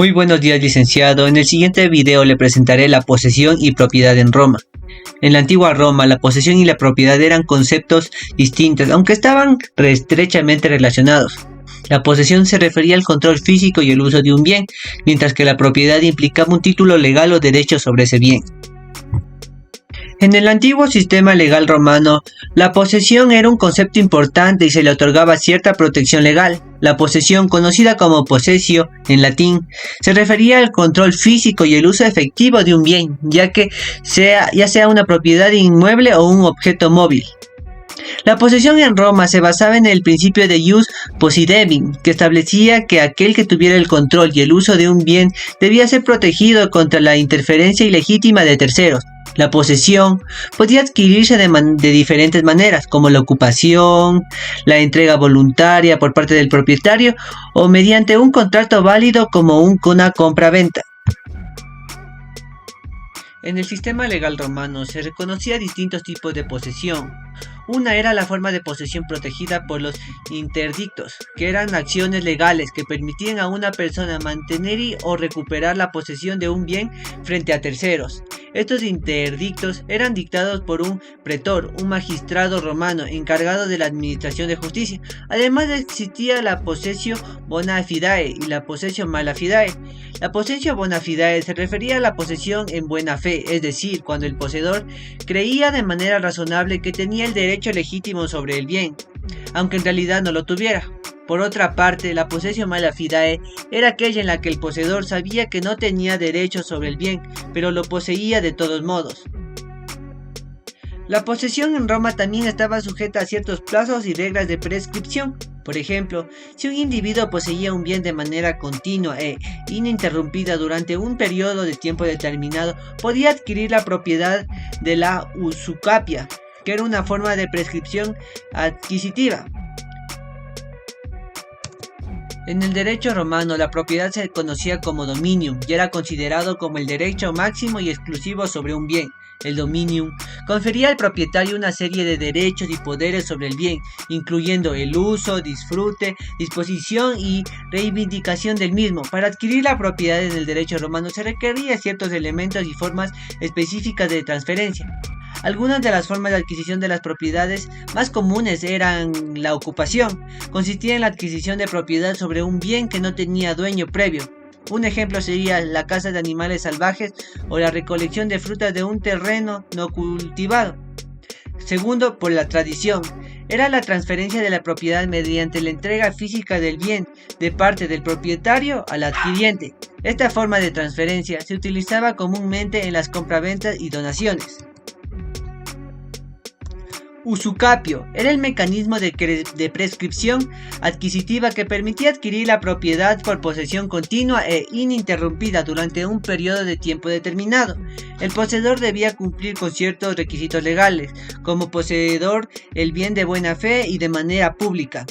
Muy buenos días, licenciado. En el siguiente video le presentaré la posesión y propiedad en Roma. En la antigua Roma, la posesión y la propiedad eran conceptos distintos, aunque estaban estrechamente relacionados. La posesión se refería al control físico y el uso de un bien, mientras que la propiedad implicaba un título legal o derecho sobre ese bien. En el antiguo sistema legal romano, la posesión era un concepto importante y se le otorgaba cierta protección legal. La posesión, conocida como possessio en latín, se refería al control físico y el uso efectivo de un bien, ya sea una propiedad inmueble o un objeto móvil. La posesión en Roma se basaba en el principio de ius possidendum, que establecía que aquel que tuviera el control y el uso de un bien debía ser protegido contra la interferencia ilegítima de terceros. La posesión podía adquirirse de diferentes maneras, como la ocupación, la entrega voluntaria por parte del propietario o mediante un contrato válido como una compra-venta. En el sistema legal romano se reconocía distintos tipos de posesión. Una era la forma de posesión protegida por los interdictos, que eran acciones legales que permitían a una persona mantener o recuperar la posesión de un bien frente a terceros. Estos interdictos eran dictados por un pretor, un magistrado romano encargado de la administración de justicia. Además existía la possessio bona fide y la possessio mala fide. La possessio bona fide se refería a la posesión en buena fe, es decir, cuando el poseedor creía de manera razonable que tenía el derecho legítimo sobre el bien, aunque en realidad no lo tuviera. Por otra parte, la possessio mala fide era aquella en la que el poseedor sabía que no tenía derecho sobre el bien, pero lo poseía de todos modos. La posesión en Roma también estaba sujeta a ciertos plazos y reglas de prescripción. Por ejemplo, si un individuo poseía un bien de manera continua e ininterrumpida durante un periodo de tiempo determinado, podía adquirir la propiedad de la usucapia, que era una forma de prescripción adquisitiva. En el derecho romano, la propiedad se conocía como dominium y era considerado como el derecho máximo y exclusivo sobre un bien. El dominium confería al propietario una serie de derechos y poderes sobre el bien, incluyendo el uso, disfrute, disposición y reivindicación del mismo. Para adquirir la propiedad en el derecho romano se requería ciertos elementos y formas específicas de transferencia. Algunas de las formas de adquisición de las propiedades más comunes eran la ocupación. Consistía en la adquisición de propiedad sobre un bien que no tenía dueño previo. Un ejemplo sería la caza de animales salvajes o la recolección de frutas de un terreno no cultivado. Segundo, por la tradición. Era la transferencia de la propiedad mediante la entrega física del bien de parte del propietario al adquiriente. Esta forma de transferencia se utilizaba comúnmente en las compraventas y donaciones. Usucapio era el mecanismo de prescripción adquisitiva que permitía adquirir la propiedad por posesión continua e ininterrumpida durante un periodo de tiempo determinado. El poseedor debía cumplir con ciertos requisitos legales, como poseedor el bien de buena fe y de manera pública.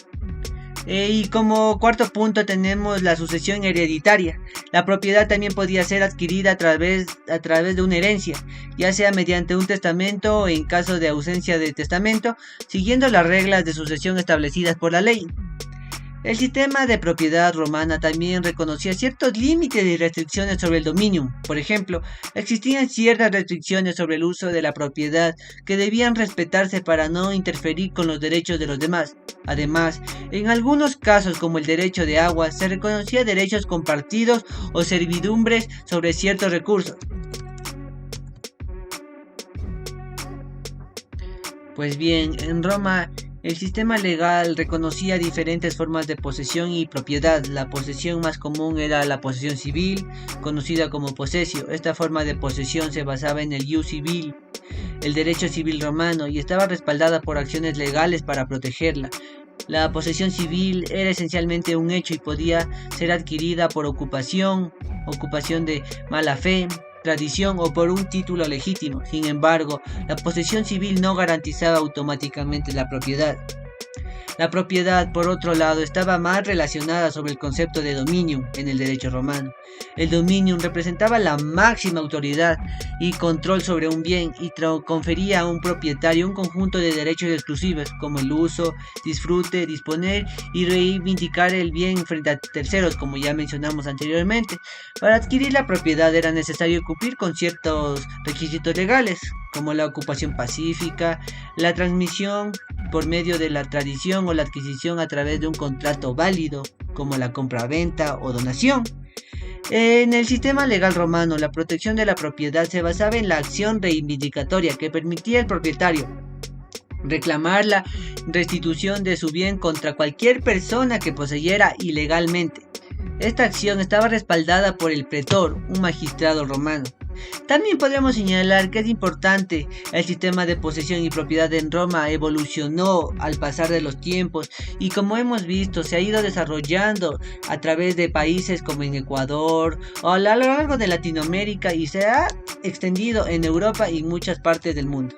Y como cuarto punto tenemos la sucesión hereditaria. La propiedad también podía ser adquirida a través de una herencia, ya sea mediante un testamento o en caso de ausencia de testamento, siguiendo las reglas de sucesión establecidas por la ley. El sistema de propiedad romana también reconocía ciertos límites y restricciones sobre el dominium. Por ejemplo, existían ciertas restricciones sobre el uso de la propiedad que debían respetarse para no interferir con los derechos de los demás. Además, en algunos casos como el derecho de agua, se reconocía derechos compartidos o servidumbres sobre ciertos recursos. Pues bien, en Roma el sistema legal reconocía diferentes formas de posesión y propiedad. La posesión más común era la posesión civil, conocida como possessio. Esta forma de posesión se basaba en el ius civil, el derecho civil romano, y estaba respaldada por acciones legales para protegerla. La posesión civil era esencialmente un hecho y podía ser adquirida por ocupación de mala fe, tradición o por un título legítimo. Sin embargo, la posesión civil no garantizaba automáticamente la propiedad. La propiedad, por otro lado, estaba más relacionada sobre el concepto de dominium en el derecho romano. El dominium representaba la máxima autoridad y control sobre un bien y confería a un propietario un conjunto de derechos exclusivos como el uso, disfrute, disponer y reivindicar el bien frente a terceros, como ya mencionamos anteriormente. Para adquirir la propiedad era necesario cumplir con ciertos requisitos legales, como la ocupación pacífica, la transmisión por medio de la tradición o la adquisición a través de un contrato válido, como la compra-venta o donación. En el sistema legal romano, la protección de la propiedad se basaba en la acción reivindicatoria que permitía al propietario reclamar la restitución de su bien contra cualquier persona que poseyera ilegalmente. Esta acción estaba respaldada por el pretor, un magistrado romano. También podemos señalar que es importante el sistema de posesión y propiedad en Roma evolucionó al pasar de los tiempos y como hemos visto se ha ido desarrollando a través de países como en Ecuador o a lo largo de Latinoamérica y se ha extendido en Europa y muchas partes del mundo.